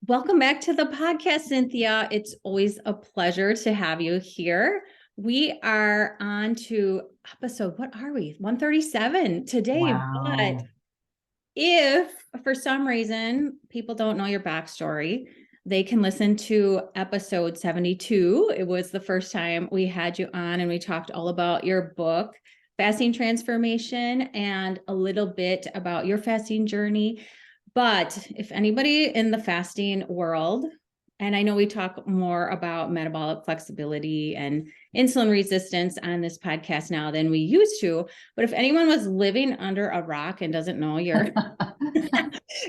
Welcome back to the podcast, Cynthia. It's always a pleasure to have you here. We are on to episode, what are we? 137 today. But Wow. if for some reason people don't know your backstory, they can listen to episode 72. It was the first time we had you on and we talked all about your book, Fasting Transformation, and a little bit about your fasting journey. But if anybody in the fasting world, and I know we talk more about metabolic flexibility and insulin resistance on this podcast now than we used to, but if anyone was living under a rock and doesn't know your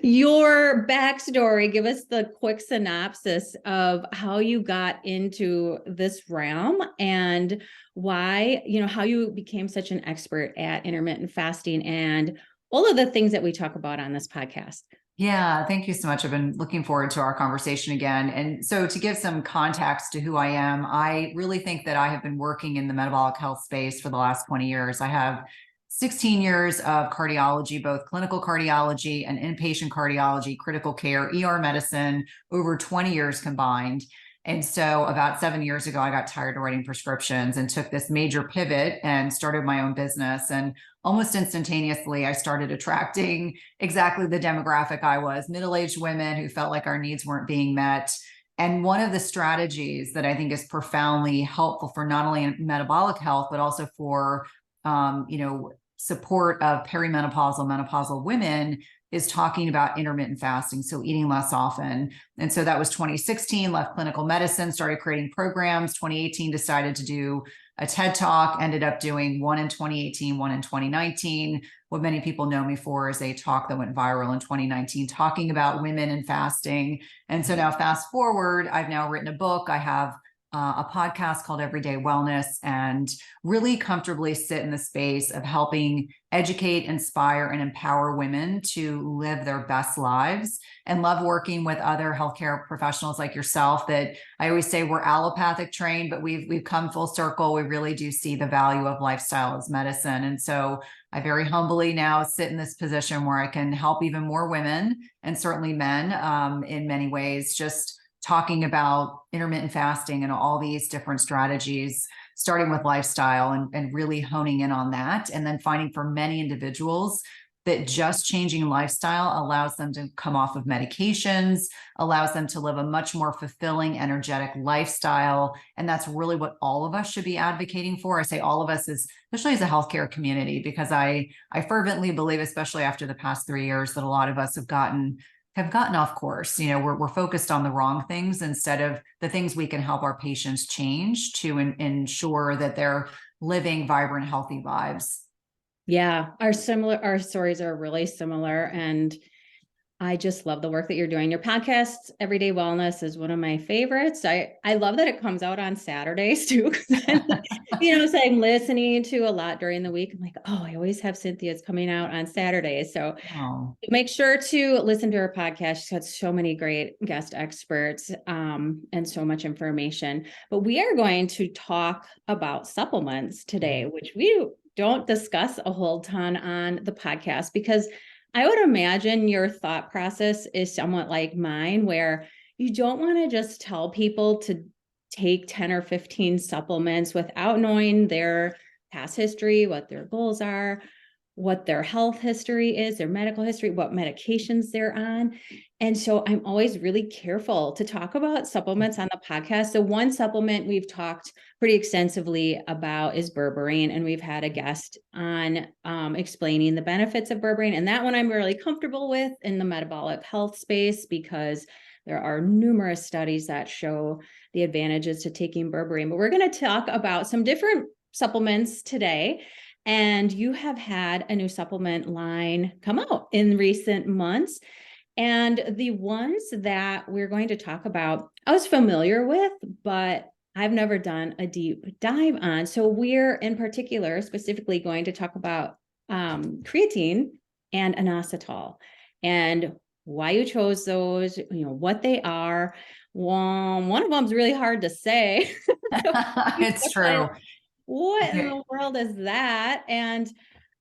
your backstory, give us the quick synopsis of how you got into this realm and why, how you became such an expert at intermittent fasting and all of the things that we talk about on this podcast. Yeah, thank you so much. I've been looking forward to our conversation again. And so to give some context to who I am, I really think that I have been working in the metabolic health space for the last 20 years. I have 16 years of cardiology, both clinical cardiology and inpatient cardiology, critical care, ER medicine, over 20 years combined. And so about 7 years ago, I got tired of writing prescriptions and took this major pivot and started my own business. And almost instantaneously, I started attracting exactly the demographic I was, middle-aged women who felt like our needs weren't being met. And one of the strategies that I think is profoundly helpful for not only metabolic health, but also for, support of perimenopausal, menopausal women is talking about intermittent fasting. So eating less often. And so that was 2016, left clinical medicine, started creating programs. 2018, decided to do a TED Talk, ended up doing one in 2018, one in 2019. What many people know me for is a talk that went viral in 2019, talking about women and fasting. And so now fast forward, I've now written a book. I have a podcast called Everyday Wellness, and really comfortably sit in the space of helping educate, inspire, and empower women to live their best lives, and love working with other healthcare professionals like yourself that I always say we're allopathic trained, but we've come full circle. We really do see the value of lifestyle as medicine. And so I very humbly now sit in this position where I can help even more women and certainly men in many ways, just talking about intermittent fasting and all these different strategies, starting with lifestyle and really honing in on that. And then finding for many individuals that just changing lifestyle allows them to come off of medications, allows them to live a much more fulfilling, energetic lifestyle. And that's really what all of us should be advocating for. I say all of us, especially as a healthcare community, because I fervently believe, especially after the past 3 years, that a lot of us have gotten off course. We're focused on the wrong things instead of the things we can help our patients change to ensure that they're living vibrant, healthy lives. Yeah, our stories are really similar. And I just love the work that you're doing. Your podcast, Everyday Wellness, is one of my favorites. I love that it comes out on Saturdays too. So I'm listening to a lot during the week. I'm like, oh, I always have Cynthia's coming out on Saturdays. So make sure to listen to her podcast. She's got so many great guest experts and so much information. But we are going to talk about supplements today, which we don't discuss a whole ton on the podcast, because I would imagine your thought process is somewhat like mine, where you don't want to just tell people to take 10 or 15 supplements without knowing their past history, what their goals are, what their health history is, their medical history, what medications they're on. And so I'm always really careful to talk about supplements on the podcast. So one supplement we've talked pretty extensively about is berberine, and we've had a guest on explaining the benefits of berberine. And that one I'm really comfortable with in the metabolic health space, because there are numerous studies that show the advantages to taking berberine. But we're going to talk about some different supplements today. And you have had a new supplement line come out in recent months. And the ones that we're going to talk about, I was familiar with, but I've never done a deep dive on. So we're in particular specifically going to talk about creatine and inositol and why you chose those, what they are. One of them is really hard to say. It's true. What in the world is that? And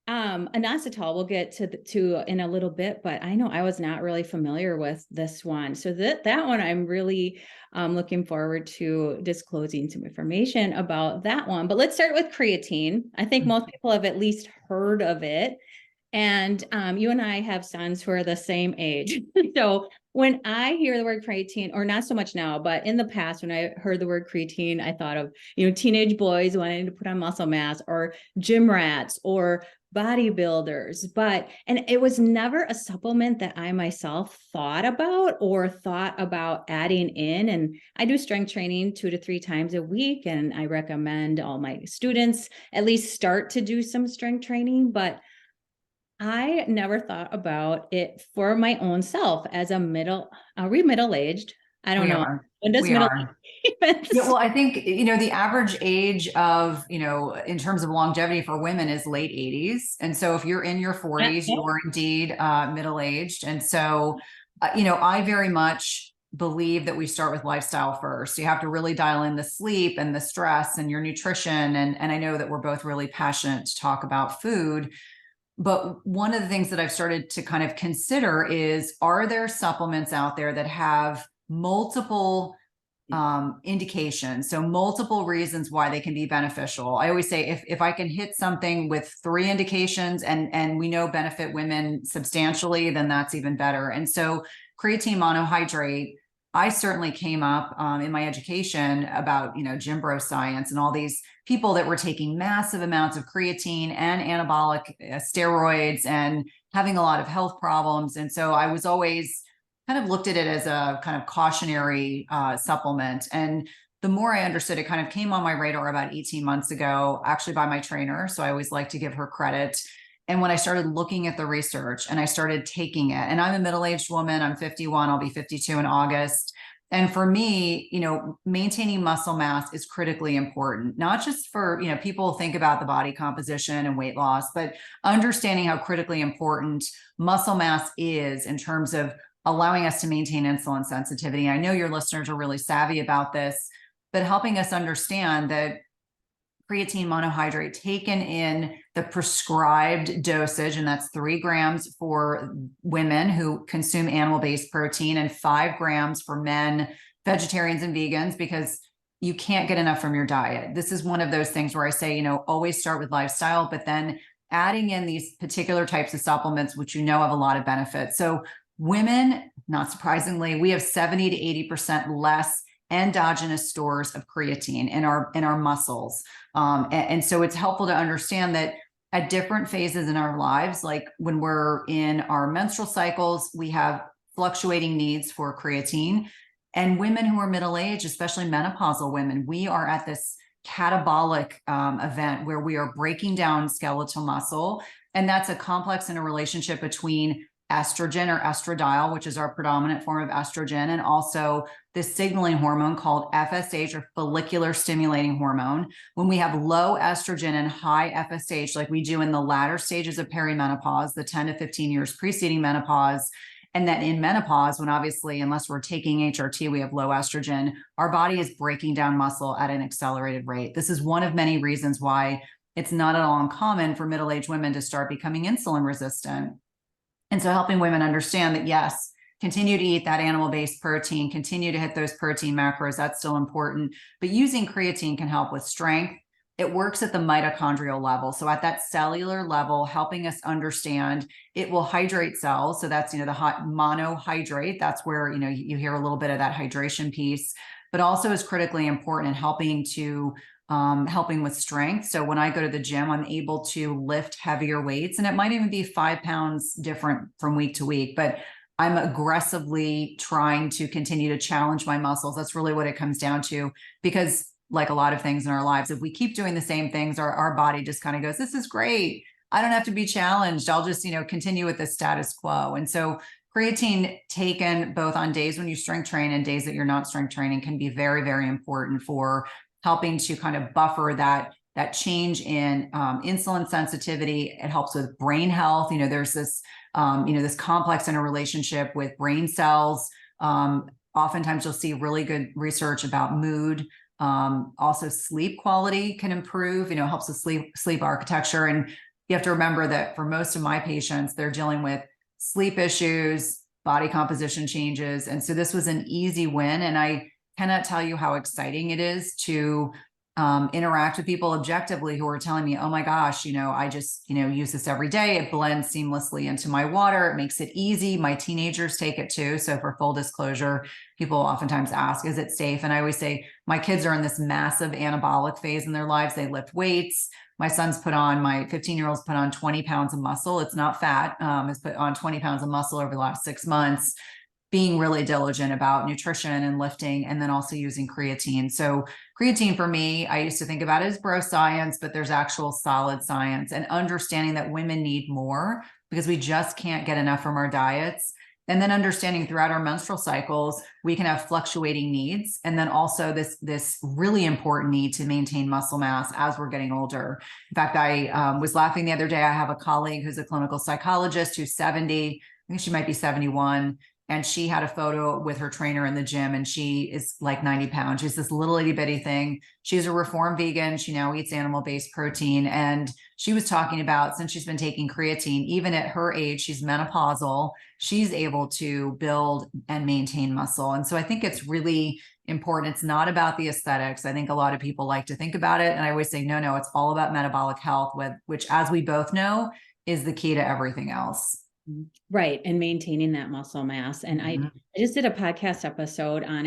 Inositol we'll get to in a little bit, but I know I was not really familiar with this one. So that one I'm really looking forward to disclosing some information about that one. But let's start with creatine. I think most people have at least heard of it. And you and I have sons who are the same age. So when I hear the word creatine, or not so much now, but in the past, when I heard the word creatine, I thought of, teenage boys wanting to put on muscle mass, or gym rats, or bodybuilders. And it was never a supplement that I myself thought about or thought about adding in. And I do strength training 2 to 3 times a week. And I recommend all my students at least start to do some strength training. But I never thought about it for my own self as are we middle-aged? I don't know. When does We middle are. Yeah, well, I think, the average age of, in terms of longevity for women is late 80s. And so if you're in your 40s, you are indeed middle-aged. And so, I very much believe that we start with lifestyle first. You have to really dial in the sleep and the stress and your nutrition. And I know that we're both really passionate to talk about food. But one of the things that I've started to kind of consider is, are there supplements out there that have multiple indications, so multiple reasons why they can be beneficial? I always say, if I can hit something with 3 indications and we know benefit women substantially, then that's even better. And so creatine monohydrate, I certainly came up in my education about, gym bro science and all these people that were taking massive amounts of creatine and anabolic steroids and having a lot of health problems. And so I was always kind of looked at it as a kind of cautionary supplement. And the more I understood, it kind of came on my radar about 18 months ago, actually by my trainer. So I always like to give her credit. And when I started looking at the research and I started taking it, and I'm a middle-aged woman, I'm 51, I'll be 52 in August. And for me, maintaining muscle mass is critically important, not just for, people think about the body composition and weight loss, but understanding how critically important muscle mass is in terms of allowing us to maintain insulin sensitivity. I know your listeners are really savvy about this, but helping us understand that creatine monohydrate taken in the prescribed dosage, and that's 3 grams for women who consume animal-based protein and 5 grams for men, vegetarians and vegans, because you can't get enough from your diet. This is one of those things where I say, always start with lifestyle, but then adding in these particular types of supplements, which have a lot of benefits. So women, not surprisingly, we have 70 to 80% less endogenous stores of creatine in our muscles. And so it's helpful to understand that at different phases in our lives, like when we're in our menstrual cycles, we have fluctuating needs for creatine. And women who are middle-aged, especially menopausal women, we are at this catabolic event where we are breaking down skeletal muscle. And that's a complex in a relationship between estrogen or estradiol, which is our predominant form of estrogen, and also this signaling hormone called FSH, or follicular stimulating hormone. When we have low estrogen and high FSH, like we do in the latter stages of perimenopause, the 10 to 15 years preceding menopause, and then in menopause, when obviously, unless we're taking HRT, we have low estrogen, our body is breaking down muscle at an accelerated rate. This is one of many reasons why it's not at all uncommon for middle-aged women to start becoming insulin resistant. And so helping women understand that, yes, continue to eat that animal-based protein, continue to hit those protein macros, that's still important. But using creatine can help with strength. It works at the mitochondrial level. So at that cellular level, helping us understand, it will hydrate cells. So that's, the hot monohydrate. That's where, you hear a little bit of that hydration piece, but also is critically important in helping with strength. So when I go to the gym, I'm able to lift heavier weights, and it might even be 5 pounds different from week to week, but I'm aggressively trying to continue to challenge my muscles. That's really what it comes down to, because like a lot of things in our lives, if we keep doing the same things, our body just kind of goes, this is great. I don't have to be challenged. I'll just, continue with the status quo. And so creatine taken both on days when you strength train and days that you're not strength training can be very, very important for helping to kind of buffer that change in insulin sensitivity. It helps with brain health. There's this, this complex interrelationship with brain cells. Oftentimes you'll see really good research about mood. Also sleep quality can improve, helps with sleep architecture. And you have to remember that for most of my patients, they're dealing with sleep issues, body composition changes. And so this was an easy win. And I cannot tell you how exciting it is to interact with people objectively who are telling me, oh my gosh, I just, use this every day. It blends seamlessly into my water. It makes it easy. My teenagers take it too. So for full disclosure, people oftentimes ask, is it safe? And I always say, my kids are in this massive anabolic phase in their lives. They lift weights. My 15-year-old's put on 20 pounds of muscle. It's not fat. Has put on 20 pounds of muscle over the last 6 months, being really diligent about nutrition and lifting, and then also using creatine. So creatine for me, I used to think about it as bro science, but there's actual solid science, and understanding that women need more because we just can't get enough from our diets. And then understanding throughout our menstrual cycles, we can have fluctuating needs. And then also this really important need to maintain muscle mass as we're getting older. In fact, I was laughing the other day. I have a colleague who's a clinical psychologist who's 70, I think she might be 71. And she had a photo with her trainer in the gym, and she is like 90 pounds. She's this little itty bitty thing. She's a reformed vegan. She now eats animal-based protein. And she was talking about, since she's been taking creatine, even at her age, she's menopausal, she's able to build and maintain muscle. And so I think it's really important. It's not about the aesthetics. I think a lot of people like to think about it. And I always say, no, it's all about metabolic health, which, as we both know, is the key to everything else. Right. And maintaining that muscle mass. And I just did a podcast episode on,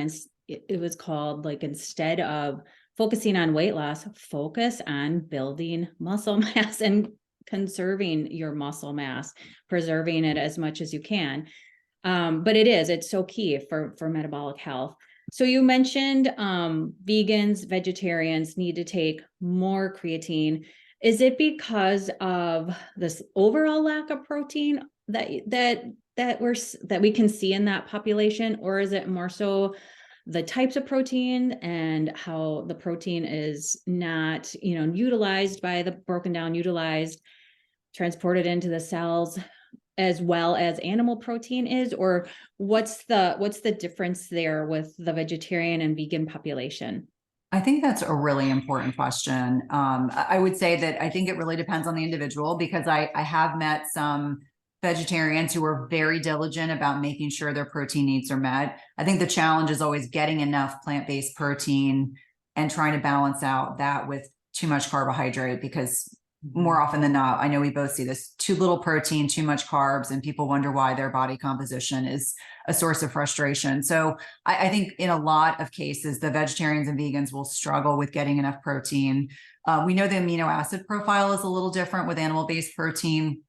it was called, like, instead of focusing on weight loss, focus on building muscle mass and conserving your muscle mass, preserving it as much as you can. But it's so key for metabolic health. So you mentioned vegans, vegetarians need to take more creatine. Is it because of this overall lack of protein that we can see in that population, or is it more so the types of protein and how the protein is not, utilized transported into the cells as well as animal protein is? Or what's the difference there with the vegetarian and vegan population? I think that's a really important question. I would say that I think it really depends on the individual, because I have met some vegetarians who are very diligent about making sure their protein needs are met. I think the challenge is always getting enough plant-based protein and trying to balance out that with too much carbohydrate, because more often than not, I know we both see this, too little protein, too much carbs, and people wonder why their body composition is a source of frustration. So I think in a lot of cases, the vegetarians and vegans will struggle with getting enough protein. We know the amino acid profile is a little different with animal-based protein.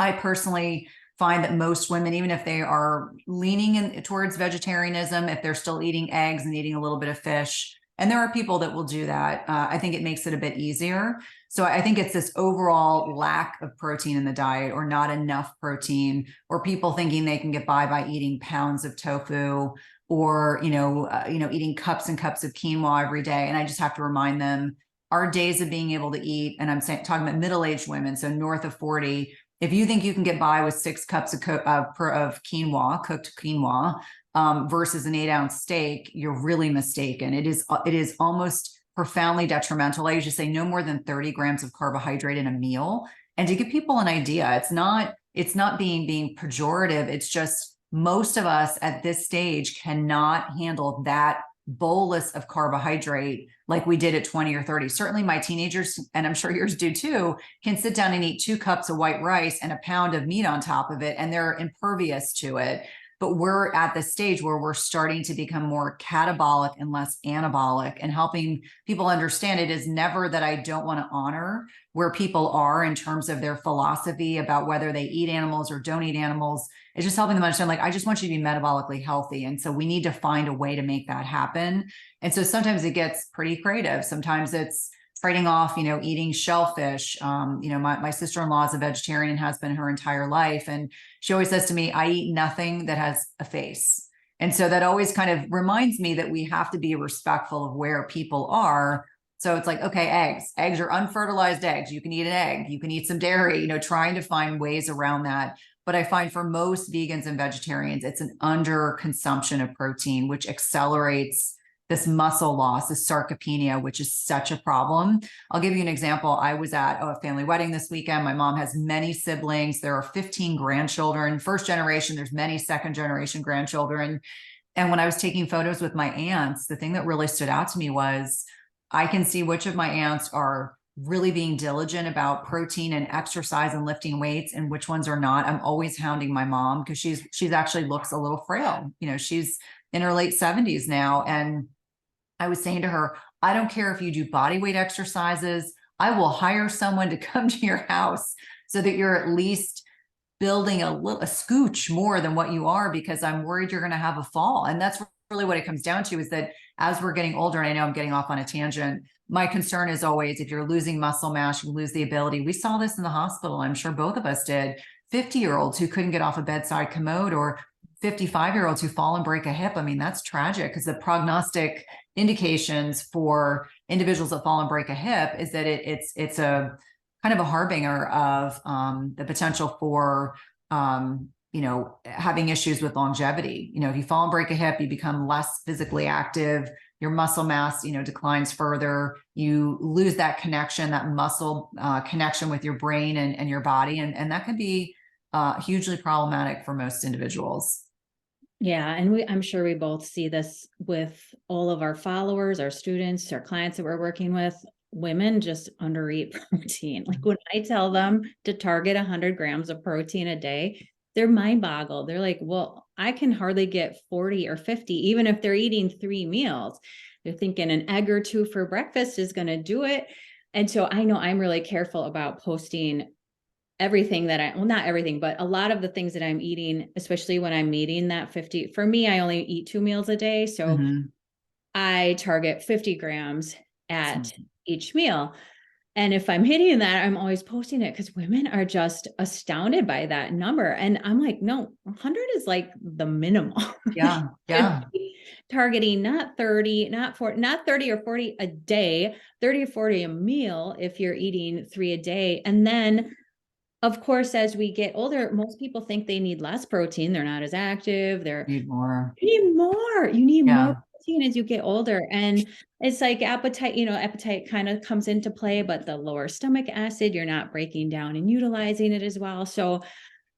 I personally find that most women, even if they are leaning towards vegetarianism, if they're still eating eggs and eating a little bit of fish, and there are people that will do that, I think it makes it a bit easier. So I think it's this overall lack of protein in the diet, or not enough protein, or people thinking they can get by eating pounds of tofu, or eating cups and cups of quinoa every day. And I just have to remind them, our days of being able to eat, and I'm talking about middle-aged women, so north of 40. If you think you can get by with 6 cups of quinoa, cooked quinoa, versus an 8-ounce steak, you're really mistaken. It is almost profoundly detrimental. I usually say no more than 30 grams of carbohydrate in a meal. And to give people an idea, it's not being pejorative. It's just most of us at this stage cannot handle that bolus of carbohydrate like we did at 20 or 30. Certainly my teenagers, and I'm sure yours do too, can sit down and eat 2 cups of white rice and a pound of meat on top of it, and they're impervious to it. But we're at the stage where we're starting to become more catabolic and less anabolic, and helping people understand it is never that I don't want to honor where people are in terms of their philosophy about whether they eat animals or don't eat animals. It's just helping them understand, like, I just want you to be metabolically healthy. And so we need to find a way to make that happen. And so sometimes it gets pretty creative. Sometimes it's trading off, eating shellfish. My sister-in-law is a vegetarian and has been her entire life. And she always says to me, I eat nothing that has a face. And so that always kind of reminds me that we have to be respectful of where people are. So it's like, okay, eggs are unfertilized eggs. You can eat an egg, you can eat some dairy, trying to find ways around that. But I find for most vegans and vegetarians, it's an under consumption of protein, which accelerates this muscle loss, this sarcopenia, which is such a problem. I'll give you an example. I was at a family wedding this weekend. My mom has many siblings. There are 15 grandchildren, first generation. There's many second generation grandchildren. And when I was taking photos with my aunts, the thing that really stood out to me was I can see which of my aunts are really being diligent about protein and exercise and lifting weights and which ones are not. I'm always hounding my mom because she's actually looks a little frail. You know, she's in her late 70s now. And I was saying to her, I don't care if you do body weight exercises. I will hire someone to come to your house so that you're at least building a scooch more than what you are, because I'm worried you're going to have a fall. And that's really what it comes down to, is that as we're getting older, and I know I'm getting off on a tangent, my concern is always, if you're losing muscle mass, you lose the ability. We saw this in the hospital. I'm sure both of us did. 50-year-olds who couldn't get off a bedside commode, or 55-year-olds who fall and break a hip. I mean, that's tragic, because the prognostic indications for individuals that fall and break a hip is that it's a kind of a harbinger of the potential for, you know, having issues with longevity. You know, if you fall and break a hip, you become less physically active, your muscle mass, you know, declines further, you lose that connection, that muscle connection with your brain and your body. And that can be hugely problematic for most individuals. Yeah. And I'm sure we both see this with all of our followers, our students, our clients that we're working with. Women just undereat protein. Like when I tell them to target 100 grams of protein a day, they're mind boggled. They're like, well, I can hardly get 40 or 50, even if they're eating 3 meals. They're thinking an egg or 2 for breakfast is going to do it. And so I know I'm really careful about posting everything that well, not everything, but a lot of the things that I'm eating, especially when I'm meeting that 50. For me, I only eat 2 meals a day. So I target 50 grams at each meal. And if I'm hitting that, I'm always posting it, because women are just astounded by that number. And I'm like, no, 100 is like the minimum. Yeah. Yeah. Targeting not 30, not 40, not 30 or 40 a day, 30 or 40 a meal if you're eating 3 a day. And then, of course, as we get older, most people think they need less protein. They're not as active. Need more. You need more. You need Yeah. more protein as you get older. And it's like appetite, you know, appetite kind of comes into play, but the lower stomach acid, you're not breaking down and utilizing it as well. So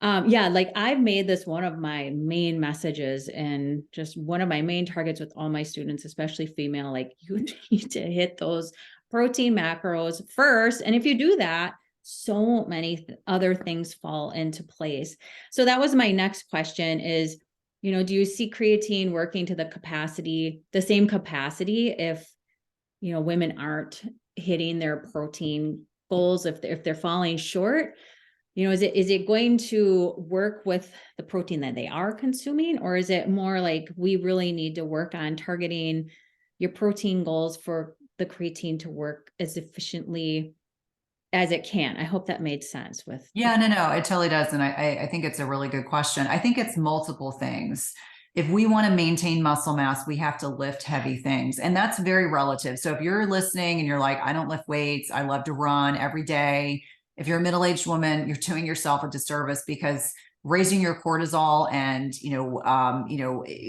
yeah, like I've made this one of my main messages and just one of my main targets with all my students, especially female, like you need to hit those protein macros first. And if you do that, so many other things fall into place. So that was my next question is, you know, do you see creatine working to the same capacity if, you know, women aren't hitting their protein goals, if they're falling short? You know, is it going to work with the protein that they are consuming, or is it more like we really need to work on targeting your protein goals for the creatine to work as efficiently as it can? I hope that made sense with. Yeah, no, it totally does. And I think it's a really good question. I think it's multiple things. If we want to maintain muscle mass, we have to lift heavy things. And that's very relative. So if you're listening and you're like, I don't lift weights, I love to run every day. If you're a middle-aged woman, you're doing yourself a disservice, because raising your cortisol and,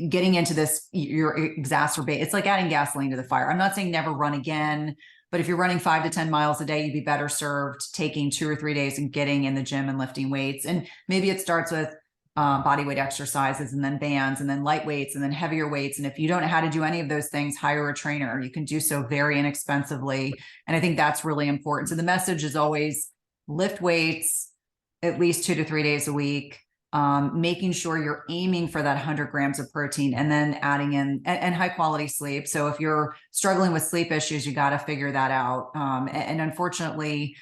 getting into this, you're exacerbate. It's like adding gasoline to the fire. I'm not saying never run again, but if you're running 5 to 10 miles a day, you'd be better served taking 2 or 3 days and getting in the gym and lifting weights. And maybe it starts with body weight exercises, and then bands, and then light weights, and then heavier weights. And if you don't know how to do any of those things, hire a trainer. You can do so very inexpensively. And I think that's really important. So the message is always lift weights at least 2 to 3 days a week. Making sure you're aiming for that 100 grams of protein, and then adding in and high quality sleep. So if you're struggling with sleep issues, you got to figure that out. And unfortunately,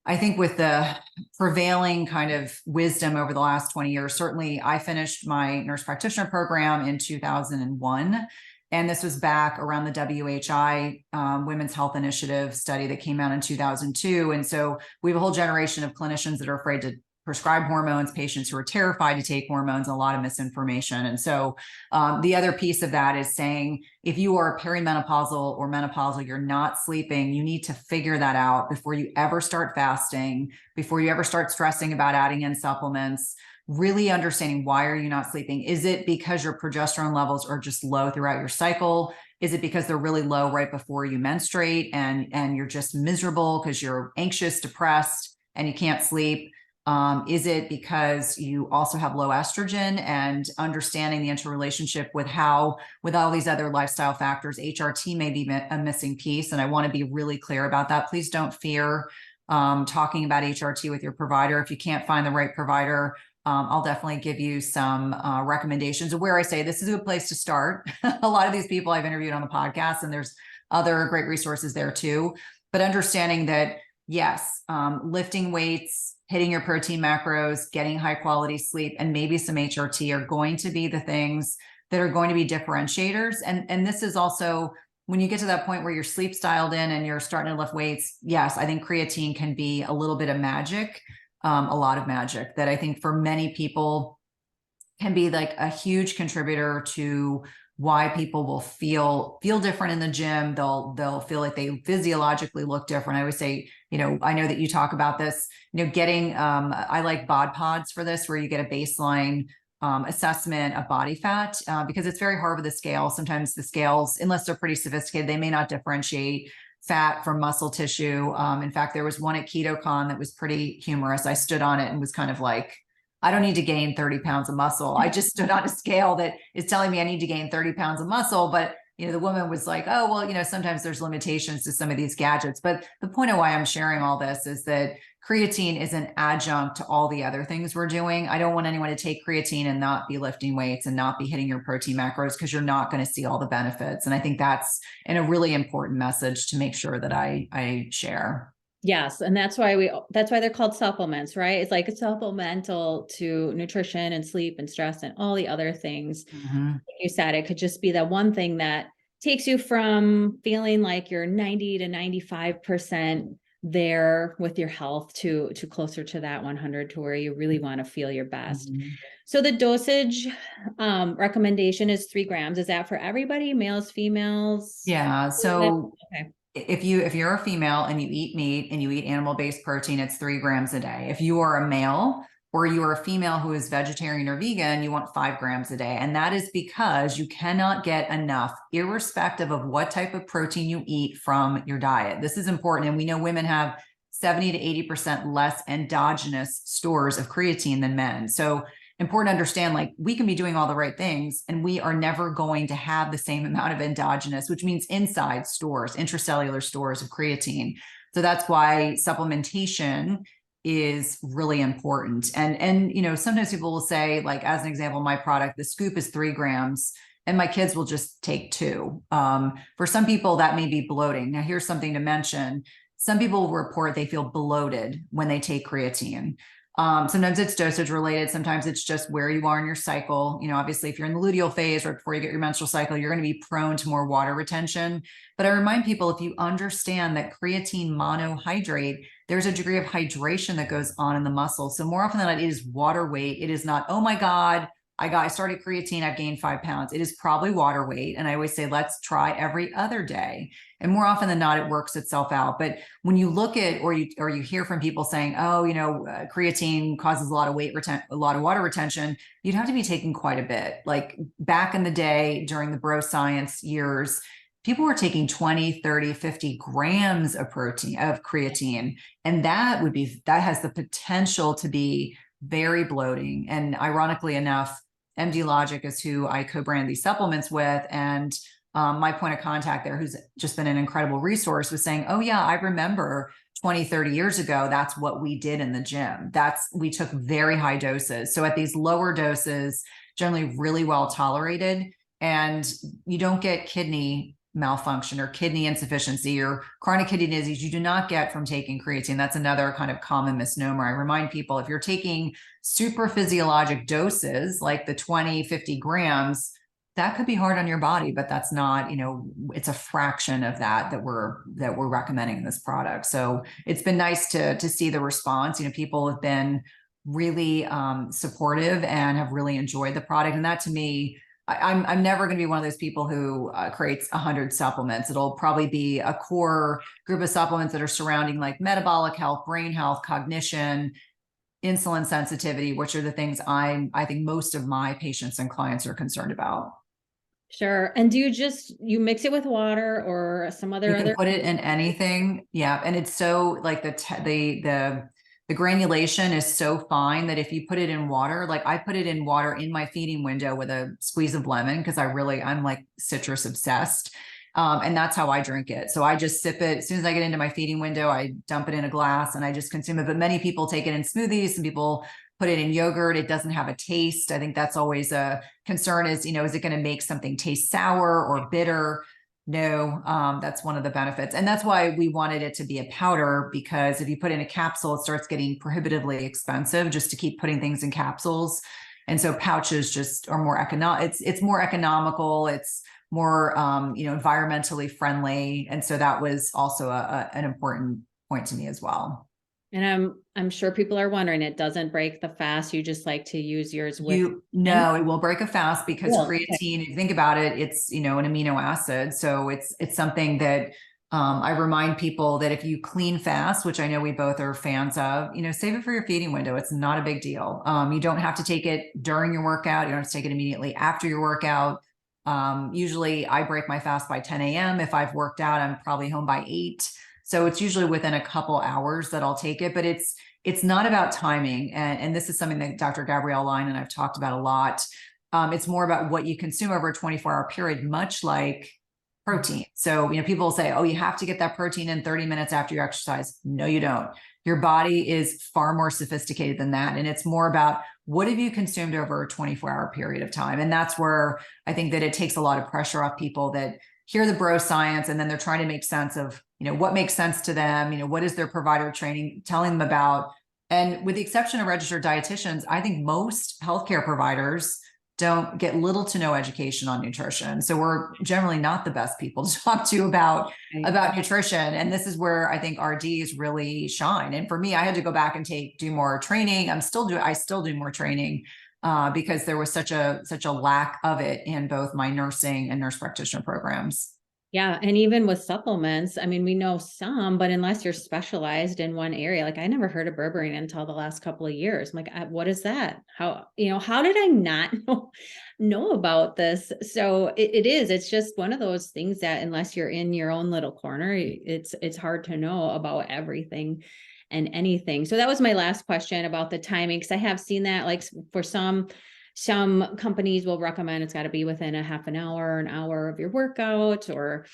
I think with the prevailing kind of wisdom over the last 20 years, certainly I finished my nurse practitioner program in 2001. And this was back around the WHI Women's Health Initiative study that came out in 2002. And so we have a whole generation of clinicians that are afraid to prescribe hormones, patients who are terrified to take hormones, a lot of misinformation. And so the other piece of that is saying, if you are perimenopausal or menopausal, you're not sleeping, you need to figure that out before you ever start fasting, before you ever start stressing about adding in supplements, really understanding, why are you not sleeping? Is it because your progesterone levels are just low throughout your cycle? Is it because they're really low right before you menstruate and you're just miserable because you're anxious, depressed, and you can't sleep? Is it because you also have low estrogen, and understanding the interrelationship with all these other lifestyle factors, HRT may be a missing piece. And I want to be really clear about that. Please don't fear talking about HRT with your provider. If you can't find the right provider, I'll definitely give you some recommendations of where I say this is a good place to start. A lot of these people I've interviewed on the podcast, and there's other great resources there too. But understanding that, yes, lifting weights, hitting your protein macros, getting high quality sleep, and maybe some HRT are going to be the things that are going to be differentiators. And this is also, when you get to that point where your sleep's dialed in and you're starting to lift weights, yes, I think creatine can be a little bit of magic, a lot of magic that I think for many people can be like a huge contributor to why people will feel different in the gym. They'll feel like they physiologically look different. I always say, I know that you talk about this, getting, I like bod pods for this, where you get a baseline assessment of body fat, because it's very hard with the scale. Sometimes the scales, unless they're pretty sophisticated, they may not differentiate fat from muscle tissue. In fact, there was one at KetoCon that was pretty humorous. I stood on it and was kind of like, I don't need to gain 30 pounds of muscle. I just stood on a scale that is telling me I need to gain 30 pounds of muscle. But, the woman was like, oh, well, sometimes there's limitations to some of these gadgets. But the point of why I'm sharing all this is that creatine is an adjunct to all the other things we're doing. I don't want anyone to take creatine and not be lifting weights and not be hitting your protein macros, because you're not going to see all the benefits. And I think that's a really important message to make sure that I share. Yes. And that's why they're called supplements, right? It's like it's supplemental to nutrition and sleep and stress and all the other things. Mm-hmm. Like you said, it could just be that one thing that takes you from feeling like you're 90 to 95% there with your health to closer to that 100, to where you really want to feel your best. Mm-hmm. So the dosage recommendation is 3 grams. Is that for everybody, males, females? Yeah. So okay. If you're a female and you eat meat and you eat animal-based protein, it's 3 grams a day. If you are a male or you are a female who is vegetarian or vegan, you want 5 grams a day. And that is because you cannot get enough, irrespective of what type of protein you eat, from your diet. This is important. And we know women have 70 to 80% less endogenous stores of creatine than men. So important to understand, like, we can be doing all the right things and we are never going to have the same amount of endogenous, which means inside stores, intracellular stores of creatine. So that's why supplementation is really important. And sometimes people will say, like, as an example, my product, the scoop is 3 grams and my kids will just take 2. For some people that may be bloating. Now, here's something to mention. Some people report they feel bloated when they take creatine. Sometimes it's dosage related. Sometimes it's just where you are in your cycle. Obviously, if you're in the luteal phase right before you get your menstrual cycle, you're going to be prone to more water retention. But I remind people, if you understand that creatine monohydrate, there's a degree of hydration that goes on in the muscle. So more often than not, it is water weight. It is not, oh my God, I started creatine, I've gained 5 pounds. It is probably water weight. And I always say, let's try every other day. And more often than not, it works itself out. But when you look at, or you hear from people saying, oh, creatine causes a lot of water retention, you'd have to be taking quite a bit. Like back in the day during the bro science years, people were taking 20, 30, 50 grams of creatine. And that has the potential to be very bloating. And ironically enough, MD Logic is who I co-brand these supplements with. And my point of contact there, who's just been an incredible resource, was saying, oh yeah, I remember 20, 30 years ago, that's what we did in the gym. We took very high doses. So at these lower doses, generally really well tolerated, and you don't get kidney malfunction or kidney insufficiency or chronic kidney disease. You do not get from taking creatine. That's another kind of common misnomer. I remind people, if you're taking super physiologic doses, like the 20, 50 grams, that could be hard on your body, but that's not, it's a fraction of that we're recommending in this product. So it's been nice to see the response. People have been really supportive and have really enjoyed the product. And that, to me, I'm never going to be one of those people who creates 100 supplements. It'll probably be a core group of supplements that are surrounding like metabolic health, brain health, cognition, insulin sensitivity, which are the things I think most of my patients and clients are concerned about. Sure. And do you mix it with water or some You can other? put it in anything. Yeah. And it's so like the granulation is so fine that if you put it in water, like I put it in water in my feeding window with a squeeze of lemon, because I'm like citrus obsessed. And that's how I drink it. So I just sip it as soon as I get into my feeding window, I dump it in a glass and I just consume it. But many people take it in smoothies. Some people put it in yogurt. It doesn't have a taste. I think that's always a concern is, is it going to make something taste sour or bitter? No, that's one of the benefits. And that's why we wanted it to be a powder, because if you put in a capsule, it starts getting prohibitively expensive just to keep putting things in capsules. And so pouches just are more economic. It's more economical. It's more, environmentally friendly. And so that was also an important point to me as well. And I'm sure people are wondering, it doesn't break the fast. You just like to use yours with. No, it will break a fast because Cool. creatine, if you think about it, it's, an amino acid. So it's something that I remind people that if you clean fast, which I know we both are fans of, save it for your feeding window. It's not a big deal. You don't have to take it during your workout. You don't have to take it immediately after your workout. Usually I break my fast by 10 a.m. If I've worked out, I'm probably home by 8. So it's usually within a couple hours that I'll take it, but it's not about timing. And this is something that Dr. Gabrielle Line and I've talked about a lot. It's more about what you consume over a 24-hour period, much like protein. So, people will say, oh, you have to get that protein in 30 minutes after you exercise. No, you don't. Your body is far more sophisticated than that. And it's more about what have you consumed over a 24-hour period of time? And that's where I think that it takes a lot of pressure off people that hear the bro science and then they're trying to make sense of, what makes sense to them, what is their provider training telling them about. And with the exception of registered dietitians, I think most healthcare providers don't get little to no education on nutrition. So we're generally not the best people to talk to about nutrition. And this is where I think RDs really shine. And for me, I had to go back and do more training. I still do more training because there was such a lack of it in both my nursing and nurse practitioner programs. Yeah. And even with supplements, I mean, we know some, but unless you're specialized in one area, like I never heard of berberine until the last couple of years. I'm like, what is that? How did I not know about this? So it's just one of those things that unless you're in your own little corner, it's hard to know about everything and anything. So that was my last question about the timing. Cause I have seen that like for some companies will recommend it's got to be within a half an hour of your workout or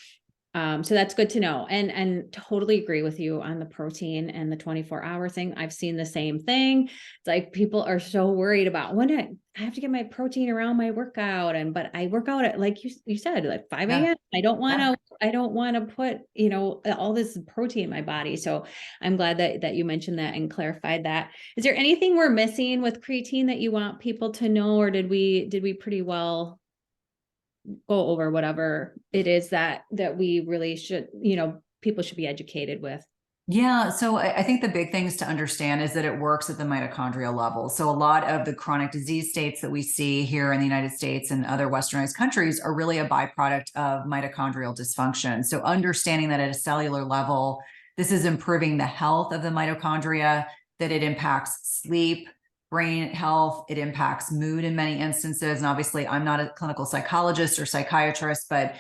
so that's good to know. And totally agree with you on the protein and the 24-hour thing. I've seen the same thing. It's like people are so worried about when I have to get my protein around my workout. But I work out at, like you said, like 5 a.m. Yeah. I don't want to put, all this protein in my body. So I'm glad that you mentioned that and clarified that. Is there anything we're missing with creatine that you want people to know, or did we pretty well go over whatever it is that we really should, people should be educated with? Yeah. So I think the big things to understand is that it works at the mitochondrial level. So a lot of the chronic disease states that we see here in the United States and other westernized countries are really a byproduct of mitochondrial dysfunction. So understanding that at a cellular level, this is improving the health of the mitochondria, that it impacts sleep, brain health, it impacts mood in many instances. And obviously I'm not a clinical psychologist or psychiatrist, but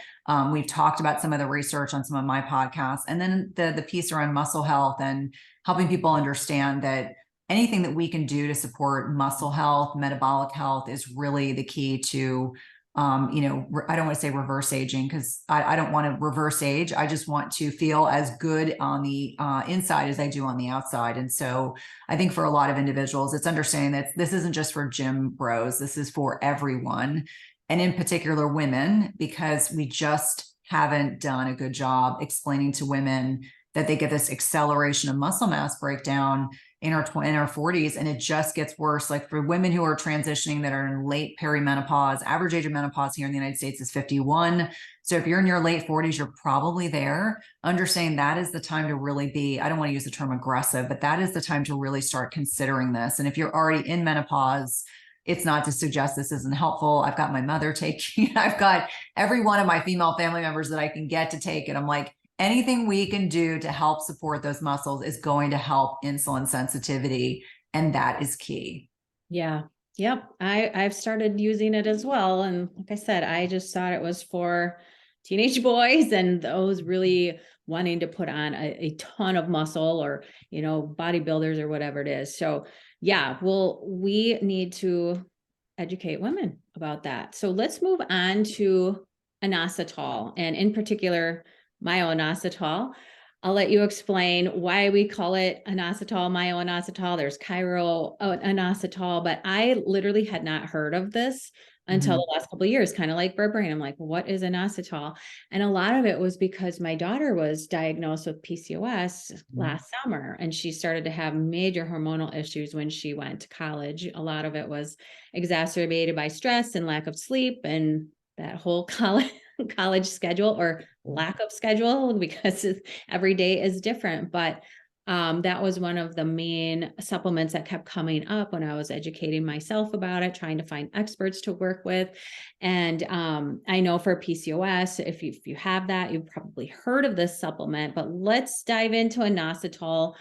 we've talked about some of the research on some of my podcasts, and then the piece around muscle health and helping people understand that anything that we can do to support muscle health, metabolic health is really the key to, I don't want to say reverse aging, because I don't want to reverse age. I just want to feel as good on the inside as I do on the outside. And so I think for a lot of individuals, it's understanding that this isn't just for gym bros. This is for everyone. And in particular women, because we just haven't done a good job explaining to women that they get this acceleration of muscle mass breakdown in our 40s, and it just gets worse. Like for women who are transitioning that are in late perimenopause, average age of menopause here in the United States is 51. So if you're in your late 40s, you're probably there. Understanding that is the time to really be, I don't want to use the term aggressive, but that is the time to really start considering this. And if you're already in menopause, it's not to suggest this isn't helpful. I've got my mother taking, I've got every one of my female family members that I can get to take it. I'm like, anything we can do to help support those muscles is going to help insulin sensitivity. And that is key. Yeah. Yep. I've started using it as well. And like I said, I just thought it was for teenage boys and those really wanting to put on a ton of muscle, or, bodybuilders or whatever it is. So yeah, we need to educate women about that. So let's move on to inositol, and in particular, myo-inositol. I'll let you explain why we call it inositol, myo-inositol. There's inositol, but I literally had not heard of this until the last couple of years, kind of like berberine. I'm like, what is inositol? And a lot of it was because my daughter was diagnosed with PCOS last summer, and she started to have major hormonal issues when she went to college. A lot of it was exacerbated by stress and lack of sleep and that whole college schedule, or lack of schedule, because every day is different. But that was one of the main supplements that kept coming up when I was educating myself about it, trying to find experts to work with. And I know for PCOS, if you have that, you've probably heard of this supplement, but let's dive into inositol.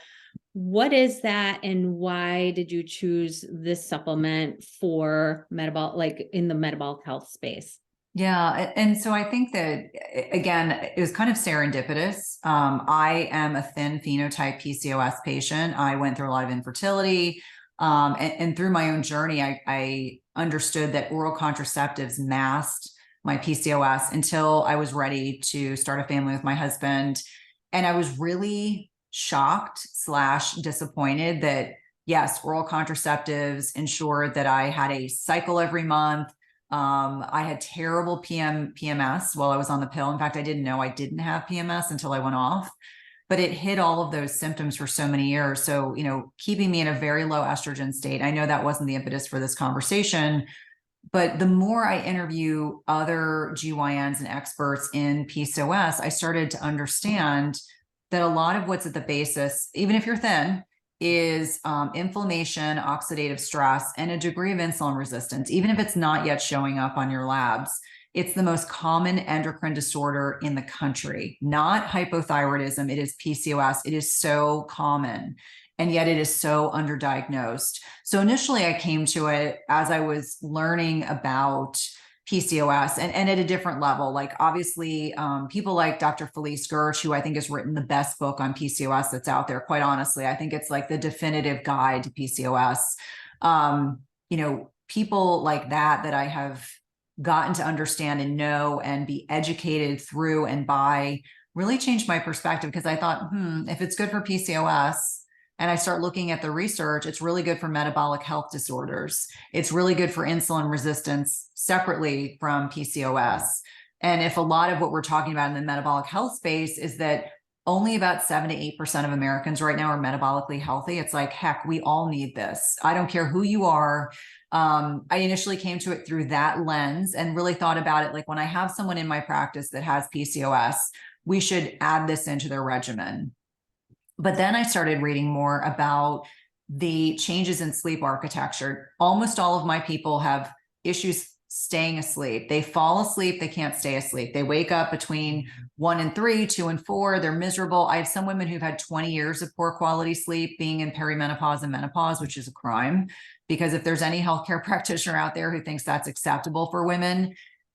What is that, and why did you choose this supplement for metabolic, like in the metabolic health space? Yeah. And so I think that, again, it was kind of serendipitous. I am a thin phenotype PCOS patient. I went through a lot of infertility. And through my own journey, I understood that oral contraceptives masked my PCOS until I was ready to start a family with my husband. And I was really shocked / disappointed that, yes, oral contraceptives ensured that I had a cycle every month. I had terrible PMS while I was on the pill. In fact, I didn't know I didn't have PMS until I went off, but it hid all of those symptoms for so many years. So, keeping me in a very low estrogen state. I know that wasn't the impetus for this conversation, but the more I interview other GYNs and experts in PCOS, I started to understand that a lot of what's at the basis, even if you're thin, is inflammation, oxidative stress, and a degree of insulin resistance, even if it's not yet showing up on your labs. It's the most common endocrine disorder in the country, not hypothyroidism. It is PCOS. It is so common, and yet it is so underdiagnosed. So initially I came to it as I was learning about PCOS and at a different level. Like obviously people like Dr. Felice Gersh, who I think has written the best book on PCOS that's out there. Quite honestly, I think it's like the definitive guide to PCOS. People like that I have gotten to understand and know and be educated through and by really changed my perspective, because I thought, if it's good for PCOS, and I start looking at the research, it's really good for metabolic health disorders. It's really good for insulin resistance separately from PCOS. And if a lot of what we're talking about in the metabolic health space is that only about 7 to 8% of Americans right now are metabolically healthy, it's like, heck, we all need this. I don't care who you are. I initially came to it through that lens and really thought about it like, when I have someone in my practice that has PCOS, we should add this into their regimen. But then I started reading more about the changes in sleep architecture. Almost all of my people have issues staying asleep. They fall asleep, they can't stay asleep. They wake up between 1 and 3, 2 and 4. They're miserable. I have some women who've had 20 years of poor quality sleep, being in perimenopause and menopause, which is a crime. Because if there's any healthcare practitioner out there who thinks that's acceptable for women,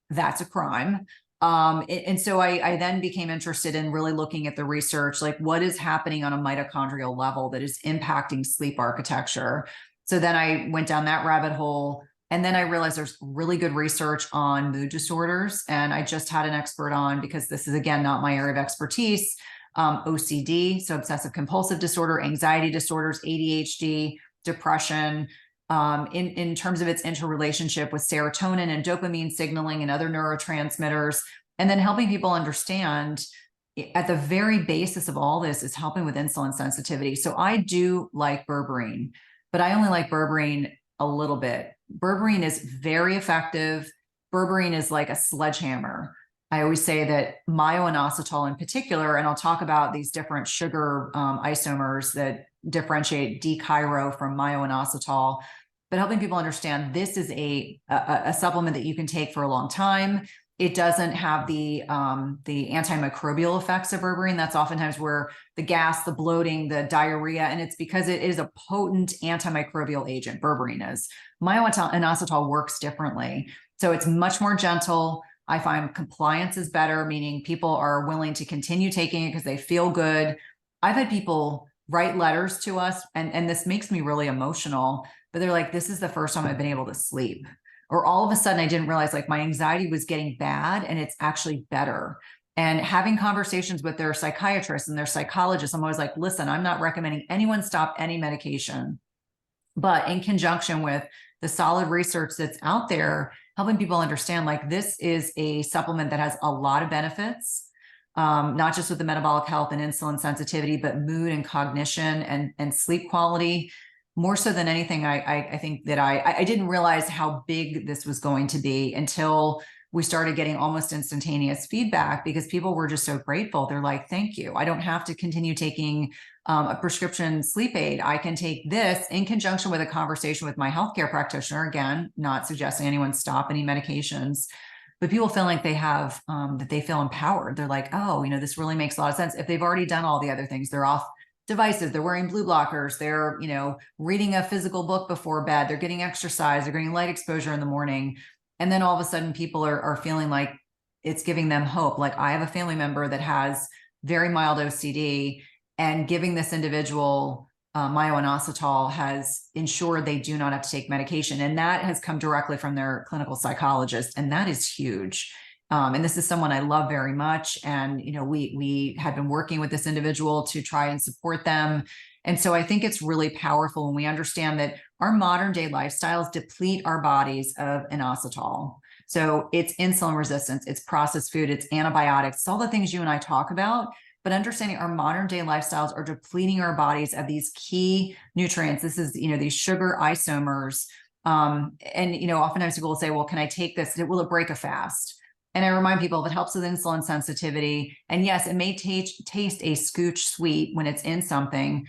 that's a crime. And so I then became interested in really looking at the research, like what is happening on a mitochondrial level that is impacting sleep architecture. So then I went down that rabbit hole, and then I realized there's really good research on mood disorders. And I just had an expert on, because this is, again, not my area of expertise, OCD, so obsessive compulsive disorder, anxiety disorders, ADHD, depression, in terms of its interrelationship with serotonin and dopamine signaling and other neurotransmitters, and then helping people understand at the very basis of all this is helping with insulin sensitivity. So I do like berberine, but I only like berberine a little bit. Berberine is very effective. Berberine is like a sledgehammer. I always say that myo-inositol in particular, and I'll talk about these different sugar isomers that differentiate D-chiro from myo-inositol, but helping people understand this is a supplement that you can take for a long time. It doesn't have the antimicrobial effects of berberine. That's oftentimes where the gas, the bloating, the diarrhea, and it's because it is a potent antimicrobial agent. Berberine is. Myo-inositol works differently. So it's much more gentle. I find compliance is better, meaning people are willing to continue taking it because they feel good. I've had people write letters to us, and this makes me really emotional, but they're like, this is the first time I've been able to sleep. Or all of a sudden I didn't realize like my anxiety was getting bad and it's actually better. And having conversations with their psychiatrists and their psychologists, I'm always like, listen, I'm not recommending anyone stop any medication, but in conjunction with the solid research that's out there, helping people understand like this is a supplement that has a lot of benefits, not just with the metabolic health and insulin sensitivity, but mood and cognition and sleep quality. More so than anything, I think that I didn't realize how big this was going to be until we started getting almost instantaneous feedback, because people were just so grateful. They're like, thank you. I don't have to continue taking a prescription sleep aid. I can take this in conjunction with a conversation with my healthcare practitioner. Again, not suggesting anyone stop any medications, but people feel like they have, that they feel empowered. They're like, oh, this really makes a lot of sense. If they've already done all the other things, they're off devices, they're wearing blue blockers, they're, reading a physical book before bed, they're getting exercise, they're getting light exposure in the morning. And then all of a sudden people are feeling like it's giving them hope. Like I have a family member that has very mild OCD, and giving this individual myo-inositol has ensured they do not have to take medication. And that has come directly from their clinical psychologist. And that is huge. And this is someone I love very much. And, we had been working with this individual to try and support them. And so I think it's really powerful when we understand that our modern day lifestyles deplete our bodies of inositol. So it's insulin resistance, it's processed food, it's antibiotics, it's all the things you and I talk about. But understanding our modern day lifestyles are depleting our bodies of these key nutrients. This is, these sugar isomers. And, oftentimes people will say, well, can I take this? Will it break a fast? And I remind people, if it helps with insulin sensitivity, and yes, it may taste a scooch sweet when it's in something,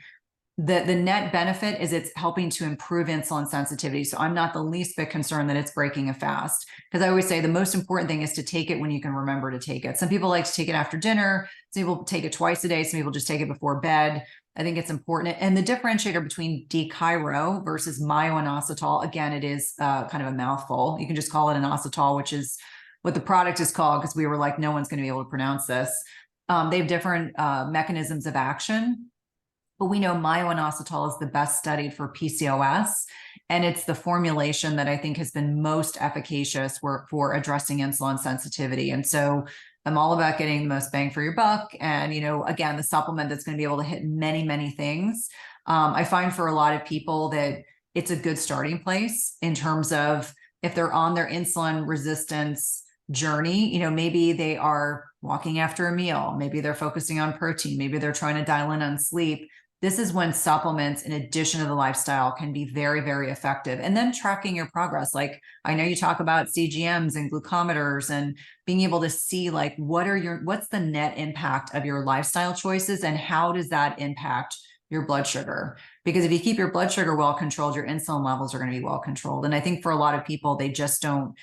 the net benefit is it's helping to improve insulin sensitivity. So I'm not the least bit concerned that it's breaking a fast, because I always say the most important thing is to take it when you can remember to take it. Some people like to take it after dinner. Some people take it twice a day. Some people just take it before bed. I think it's important. And the differentiator between D-chiro versus myo-inositol, again, it is kind of a mouthful. You can just call it inositol, which is what the product is called, because we were like, no one's going to be able to pronounce this. They have different mechanisms of action, but we know myo-inositol is the best studied for PCOS, and it's the formulation that I think has been most efficacious for addressing insulin sensitivity. And so I'm all about getting the most bang for your buck. And, again, the supplement that's going to be able to hit many, many things. I find for a lot of people that it's a good starting place in terms of if they're on their insulin resistance journey, maybe they are walking after a meal, maybe they're focusing on protein, maybe they're trying to dial in on sleep. This is when supplements, in addition to the lifestyle, can be very, very effective. And then tracking your progress. Like I know you talk about CGMs and glucometers, and being able to see like, what's the net impact of your lifestyle choices, and how does that impact your blood sugar? Because if you keep your blood sugar well controlled, your insulin levels are going to be well controlled. And I think for a lot of people, they don't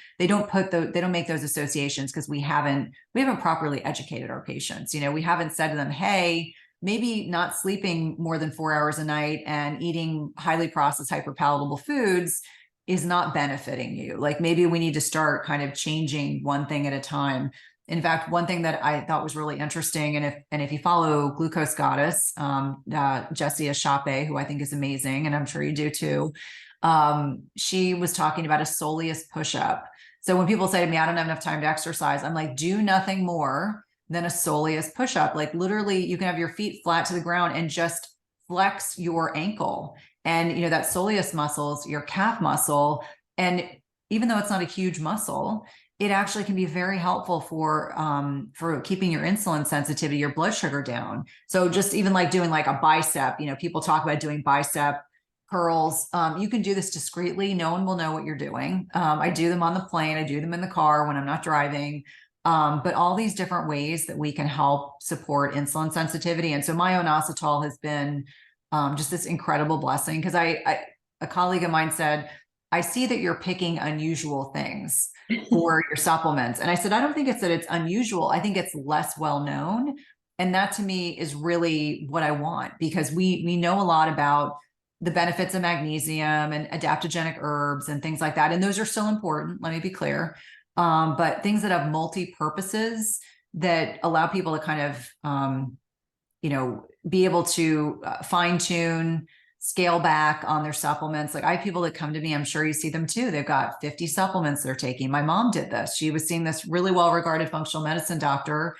make those associations because we haven't properly educated our patients. We haven't said to them, hey, maybe not sleeping more than 4 hours a night and eating highly processed, hyperpalatable foods is not benefiting you. Like maybe we need to start kind of changing one thing at a time. In fact, one thing that I thought was really interesting, and if you follow Glucose Goddess, Jessie Ashape, who I think is amazing, and I'm sure you do too, she was talking about a soleus push-up. So when people say to me, I don't have enough time to exercise, I'm like, do nothing more than a soleus push-up. Like literally, you can have your feet flat to the ground and just flex your ankle. And that soleus muscle is your calf muscle. And even though it's not a huge muscle, it actually can be very helpful for keeping your insulin sensitivity, your blood sugar down. So just even like doing like a bicep, people talk about doing bicep curls. You can do this discreetly. No one will know what you're doing. I do them on the plane. I do them in the car when I'm not driving. But all these different ways that we can help support insulin sensitivity. And so myo-inositol has been just this incredible blessing, because a colleague of mine said, I see that you're picking unusual things for your supplements. And I said, I don't think it's that it's unusual. I think it's less well known. And that to me is really what I want, because we know a lot about the benefits of magnesium and adaptogenic herbs and things like that. And those are still important. Let me be clear. But things that have multi-purposes that allow people to kind of, be able to fine tune, scale back on their supplements. Like I have people that come to me, I'm sure you see them too. They've got 50 supplements they're taking. My mom did this. She was seeing this really well-regarded functional medicine doctor.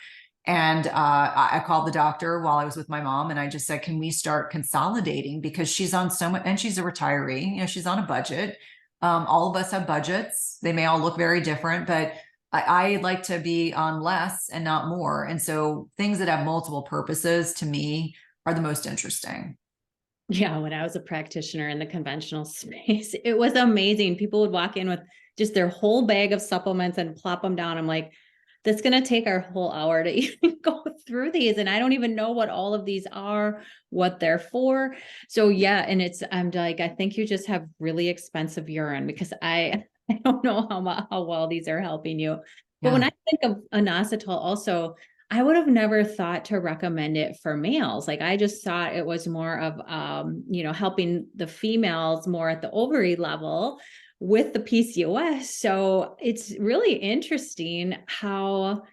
And I called the doctor while I was with my mom, and I just said, can we start consolidating? Because she's on so much, and she's a retiree, she's on a budget. All of us have budgets. They may all look very different, but I like to be on less and not more. And so things that have multiple purposes to me are the most interesting. Yeah, when I was a practitioner in the conventional space, it was amazing. People would walk in with just their whole bag of supplements and plop them down. I'm like, that's going to take our whole hour to even go through these. And I don't even know what all of these are, what they're for. So yeah. And I'm like, I think you just have really expensive urine, because I don't know how well these are helping you. But when I think of inositol also, I would have never thought to recommend it for males. Like I just thought it was more of, helping the females more at the ovary level with the PCOS. So it's really interesting how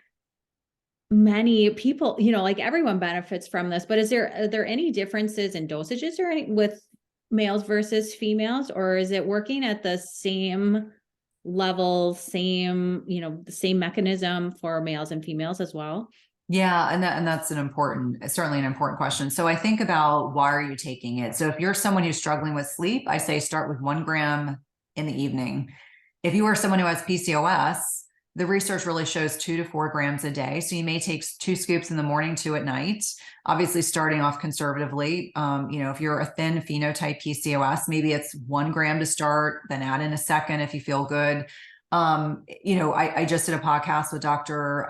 many people, like everyone benefits from this, but are there any differences in dosages with males versus females, or is it working at the same level, the same mechanism for males and females as well? Yeah, and that's certainly an important question. So I think about, why are you taking it? So if you're someone who's struggling with sleep, I say start with 1 gram in the evening. If you are someone who has PCOS, the research really shows 2 to 4 grams a day. So you may take 2 scoops in the morning, 2 at night, obviously starting off conservatively. If you're a thin phenotype PCOS, maybe it's 1 gram to start, then add in a second if you feel good. I just did a podcast with Dr.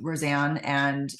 Roseanne, and,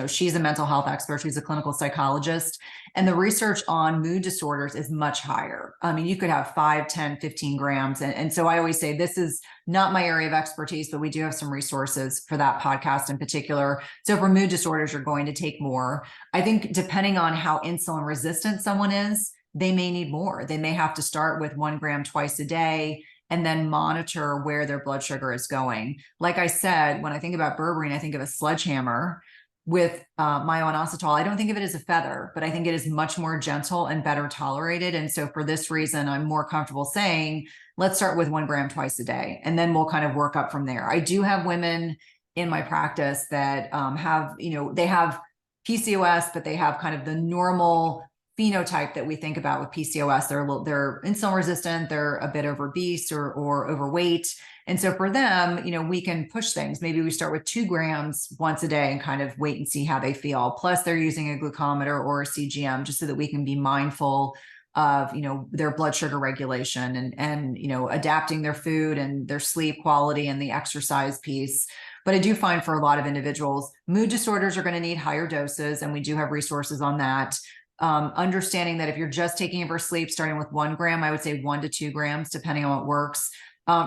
she's a mental health expert. She's a clinical psychologist, and the research on mood disorders is much higher. I mean, you could have 5, 10, 15 grams. And so I always say, this is not my area of expertise, but we do have some resources for that podcast in particular. So for mood disorders, you're going to take more. I think depending on how insulin resistant someone is, they may need more. They may have to start with 1 gram twice a day, and then monitor where their blood sugar is going. Like I said, when I think about berberine, I think of a sledgehammer. With myo-inositol, I don't think of it as a feather, but I think it is much more gentle and better tolerated. And so for this reason, I'm more comfortable saying, let's start with 1 gram twice a day, and then we'll kind of work up from there. I do have women in my practice that have, they have PCOS, but they have kind of the normal phenotype that we think about with PCOS. They're insulin resistant, they're a bit obese or overweight. And so for them, we can push things. Maybe we start with 2 grams once a day and kind of wait and see how they feel. Plus they're using a glucometer or a CGM, just so that we can be mindful of, their blood sugar regulation and adapting their food and their sleep quality and the exercise piece. But I do find for a lot of individuals, mood disorders are going to need higher doses, and we do have resources on that. Understanding that if you're just taking it for sleep, starting with 1 gram, I would say 1 to 2 grams, depending on what works.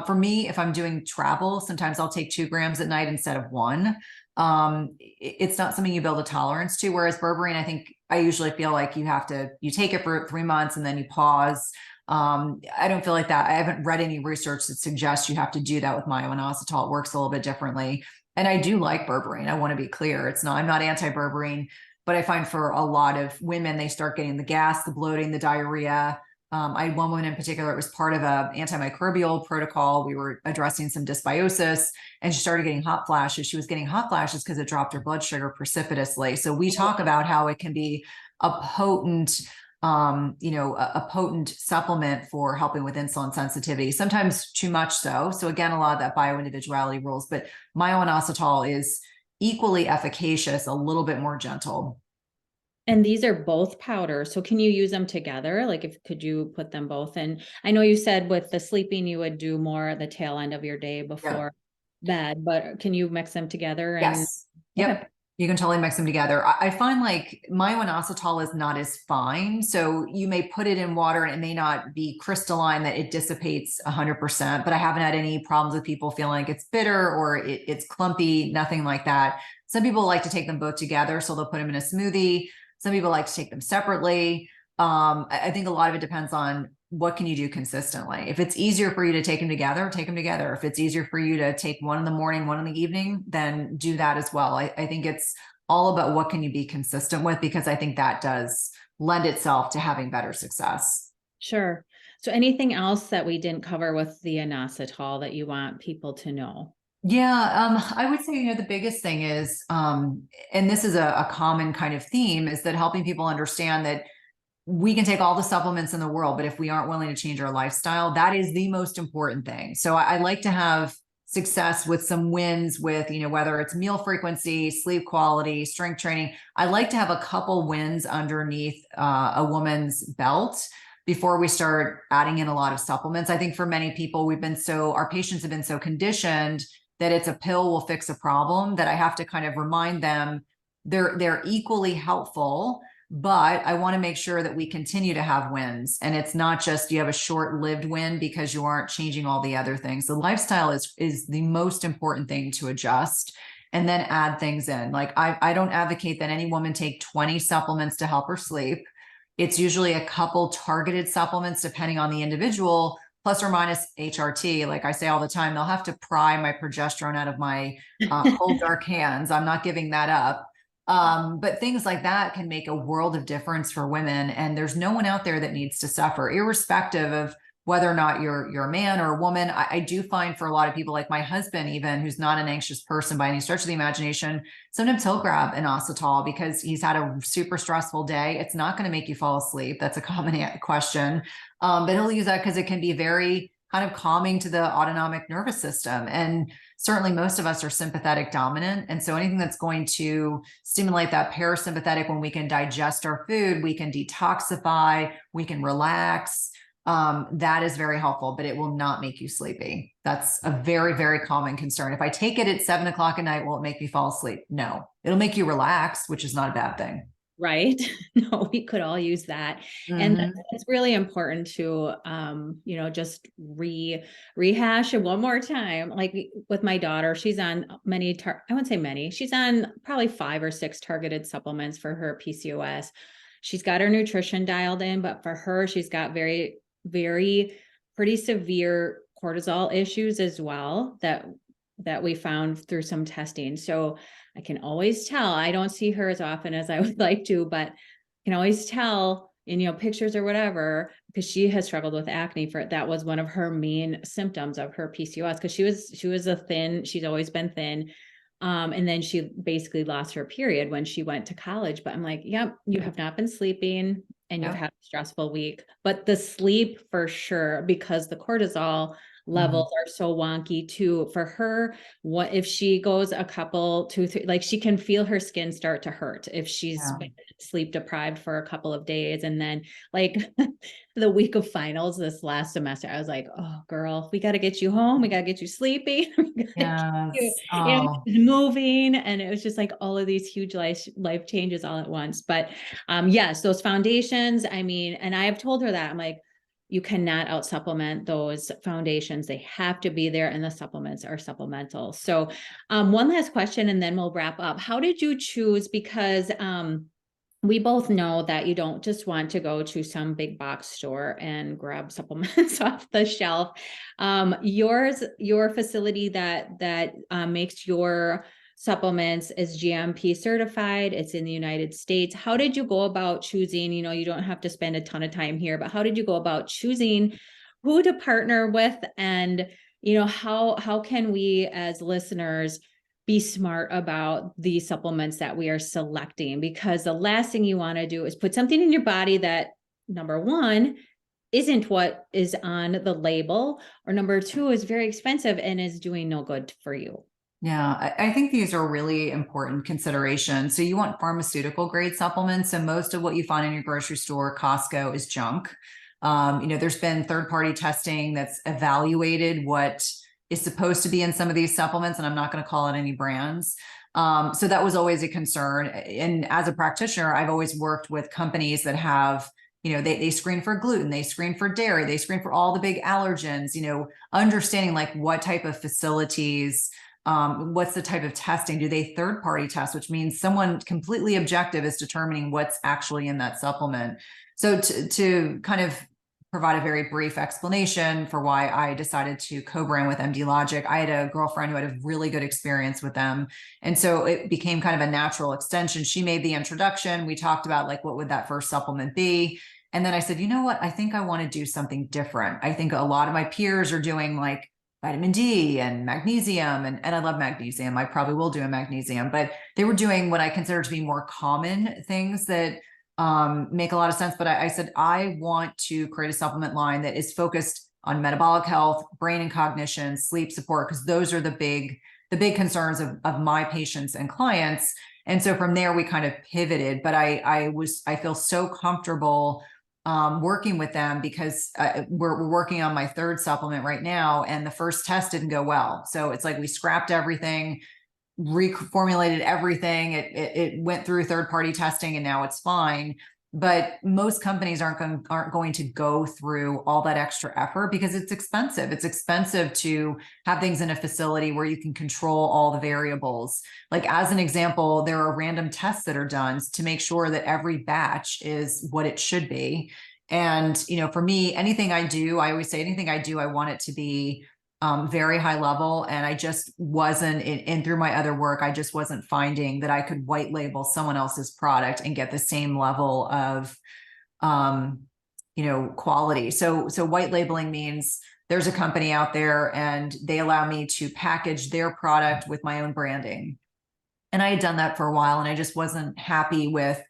For me, if I'm doing travel, sometimes I'll take 2 grams at night instead of 1. It's not something you build a tolerance to. Whereas berberine, I think I usually feel like you take it for 3 months and then you pause. I don't feel like that. I haven't read any research that suggests you have to do that with myo-inositol. It works a little bit differerly. And I do like berberine. I want to be clear. I'm not anti-berberine. But I find for a lot of women, they start getting the gas, the bloating, the diarrhea. I had one woman in particular, it was part of an antimicrobial protocol. We were addressing some dysbiosis, and she started getting hot flashes. She was getting hot flashes because it dropped her blood sugar precipitously. So we talk about how it can be a potent, a potent supplement for helping with insulin sensitivity, sometimes too much so. So again, a lot of that bioindividuality rules, but myo-inositol is equally efficacious, a little bit more gentle. And these are both powder. So can you use them together? Like could you put them both in? I know you said with the sleeping, you would do more at the tail end of your day before bed, but can you mix them together? Yes. Yep. Okay. You can totally mix them together. I find like myo-inositol is not as fine. So you may put it in water and it may not be crystalline that it dissipates 100%, but I haven't had any problems with people feeling like it's bitter or it's clumpy, nothing like that. Some people like to take them both together. So they'll put them in a smoothie. Some people like to take them separately. I think a lot of it depends on what can you do consistently. If it's easier for you to take them together, take them together. If it's easier for you to take one in the morning, one in the evening, then do that as well. I think it's all about what can you be consistent with, because I think that does lend itself to having better success. Sure. So anything else that we didn't cover with the inositol that you want people to know? Yeah, I would say, the biggest thing is, and this is a common kind of theme, is that helping people understand that we can take all the supplements in the world, but if we aren't willing to change our lifestyle, that is the most important thing. So I like to have success with some wins with, whether it's meal frequency, sleep quality, strength training. I like to have a couple wins underneath a woman's belt before we start adding in a lot of supplements. I think for many people, our patients have been so conditioned that it's a pill will fix a problem, that I have to kind of remind them they're equally helpful, but I want to make sure that we continue to have wins. And it's not just you have a short-lived win because you aren't changing all the other things. The lifestyle is the most important thing to adjust and then add things in. Like I don't advocate that any woman take 20 supplements to help her sleep. It's usually a couple targeted supplements depending on the individual, plus or minus HRT. Like I say all the time, they'll have to pry my progesterone out of my cold dark hands. I'm not giving that up. But things like that can make a world of difference for women. And there's no one out there that needs to suffer, irrespective of whether or not you're a man or a woman. I do find for a lot of people, like my husband, even, who's not an anxious person by any stretch of the imagination, sometimes he'll grab an inositol because he's had a super stressful day. It's not going to make you fall asleep. That's a common question. But he'll use that because it can be very kind of calming to the autonomic nervous system. And certainly most of us are sympathetic dominant. And so anything that's going to stimulate that parasympathetic, when we can digest our food, we can detoxify, we can relax. That is very helpful, but it will not make you sleepy. That's a very, very common concern. If I take it at 7 o'clock at night, will it make me fall asleep? No, it'll make you relax, which is not a bad thing. Right. No, we could all use that. And it's really important to, just rehash it one more time. Like with my daughter, she's on I wouldn't say many, she's on probably 5 or 6 targeted supplements for her PCOS. She's got her nutrition dialed in, but for her, she's got very, very pretty severe cortisol issues as well that we found through some testing. So I can always tell, I don't see her as often as I would like to, but I can always tell in, pictures or whatever, because she has struggled with acne that was one of her main symptoms of her PCOS. Cause she was she's always been thin. And then she basically lost her period when she went to college, but I'm like, yep, you have not been sleeping and you've had a stressful week, but the sleep for sure, because the cortisol levels are so wonky too. For her, what if she goes a couple, 2, 3, like she can feel her skin start to hurt if she's been sleep deprived for a couple of days. And then like the week of finals this last semester, I was like, oh girl, we got to get you home. We got to get you sleepy. Moving. And it was just like all of these huge life changes all at once. But yes, those foundations, and I have told her that I'm like, you cannot out supplement those foundations. They have to be there, and the supplements are supplemental. So one last question, and then we'll wrap up. How did you choose? Because we both know that you don't just want to go to some big box store and grab supplements off the shelf. Your facility that makes your supplements is GMP certified. It's in the United States. How did you go about choosing, you don't have to spend a ton of time here, but how did you go about choosing who to partner with? And, how can we as listeners be smart about the supplements that we are selecting? Because the last thing you want to do is put something in your body that, number one, isn't what is on the label, or number two, is very expensive and is doing no good for you. Yeah, I think these are really important considerations. So you want pharmaceutical grade supplements, and most of what you find in your grocery store, Costco, is junk. There's been third-party testing that's evaluated what is supposed to be in some of these supplements, and I'm not going to call it any brands. So that was always a concern. And as a practitioner, I've always worked with companies that have, they screen for gluten, they screen for dairy, they screen for all the big allergens, understanding like what type of facilities, what's the type of testing, do they third-party test, which means someone completely objective is determining what's actually in that supplement. So to kind of provide a very brief explanation for why I decided to co-brand with MD Logic. I had a girlfriend who had a really good experience with them. And so it became kind of a natural extension. She made the introduction. We talked about like, what would that first supplement be? And then I said, you know what? I think I want to do something different. I think a lot of my peers are doing like vitamin D and magnesium, and I love magnesium. I probably will do a magnesium, but they were doing what I consider to be more common things that make a lot of sense. But I said, I want to create a supplement line that is focused on metabolic health, brain and cognition, sleep support, because those are the big concerns of my patients and clients. And so from there, we kind of pivoted, but I feel so comfortable working with them because we're working on my third supplement right now. And the first test didn't go well. So it's like, we scrapped everything, reformulated everything. It went through third-party testing and now it's fine. But most companies aren't going to go through all that extra effort because it's expensive. It's expensive to have things in a facility where you can control all the variables. Like as an example, there are random tests that are done to make sure that every batch is what it should be. And, for me, anything I do, I always say anything I do, I want it to be very high level. And I just wasn't in through my other work, I just wasn't finding that I could white label someone else's product and get the same level of, quality. So white labeling means there's a company out there and they allow me to package their product with my own branding. And I had done that for a while and I just wasn't happy with,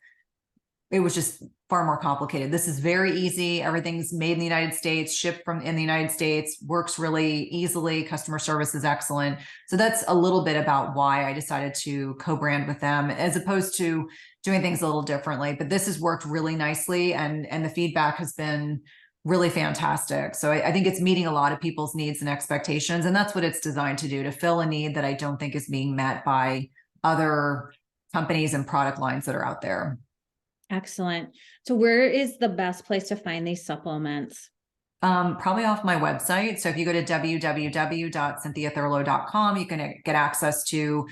it was just far more complicated. This is very easy. Everything's made in the United States, shipped from in the United States, works really easily. Customer service is excellent. So that's a little bit about why I decided to co-brand with them as opposed to doing things a little differently. But this has worked really nicely and the feedback has been really fantastic. So I think it's meeting a lot of people's needs and expectations. And that's what it's designed to do, to fill a need that I don't think is being met by other companies and product lines that are out there. Excellent. So where is the best place to find these supplements? Probably off my website. So if you go to www.cynthiathurlow.com, you can get access to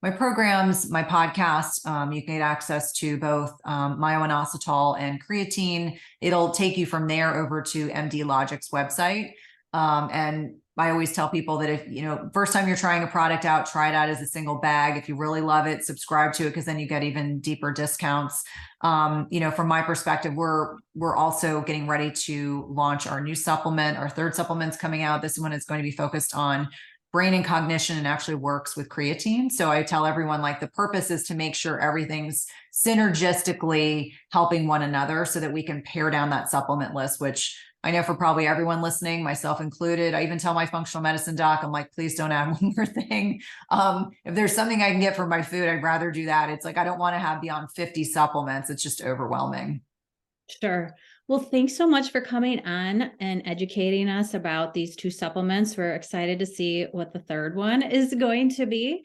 my programs, my podcast. You can get access to both myo-inositol and creatine. It'll take you from there over to MD Logic's website. And I always tell people that if, first time you're trying a product out, try it out as a single bag. If you really love it, subscribe to it, because then you get even deeper discounts. From my perspective, we're also getting ready to launch our new supplement. Our third supplement's coming out. This one is going to be focused on brain and cognition and actually works with creatine. So I tell everyone, like, the purpose is to make sure everything's synergistically helping one another so that we can pare down that supplement list, which I know for probably everyone listening, myself included. I even tell my functional medicine doc, I'm like, please don't add one more thing. If there's something I can get for my food, I'd rather do that. It's like, I don't want to have beyond 50 supplements. It's just overwhelming. Sure. Well, thanks so much for coming on and educating us about these two supplements. We're excited to see what the third one is going to be.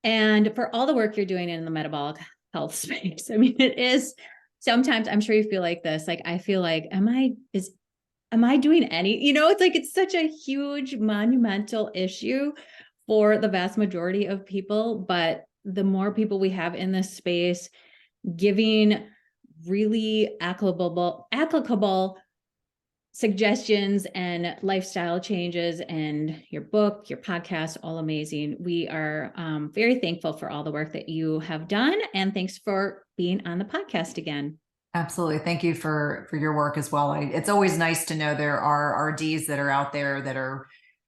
And for all the work you're doing in the metabolic health space. I mean, it is sometimes, I'm sure you feel like this, like, I feel like, am I doing any, it's like, it's such a huge monumental issue for the vast majority of people, but the more people we have in this space giving really applicable suggestions and lifestyle changes, and your book, your podcast, all amazing. We are very thankful for all the work that you have done. And thanks for being on the podcast again. Absolutely. Thank you for your work as well. It's always nice to know there are RDs that are out there that are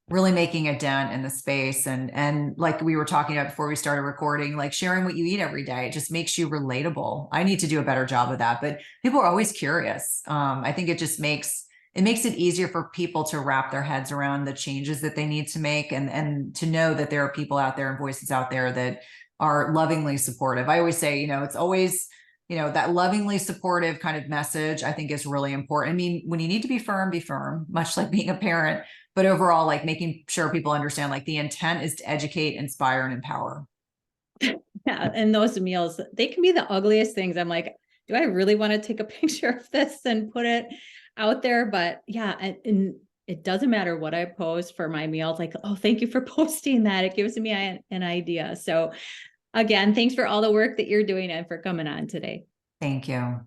really making a dent in the space. And like we were talking about before we started recording, like sharing what you eat every day, it just makes you relatable. I need to do a better job of that, but people are always curious. I think it just makes it easier for people to wrap their heads around the changes that they need to make, and to know that there are people out there and voices out there that are lovingly supportive. I always say, it's always that lovingly supportive kind of message, I think is really important. I mean, when you need to be firm, much like being a parent, but overall, like making sure people understand, like the intent is to educate, inspire, and empower. Yeah. And those meals, they can be the ugliest things. I'm like, do I really want to take a picture of this and put it out there? But yeah, and it doesn't matter what I post for my meals. Like, oh, thank you for posting that. It gives me an idea. So again, thanks for all the work that you're doing and for coming on today. Thank you.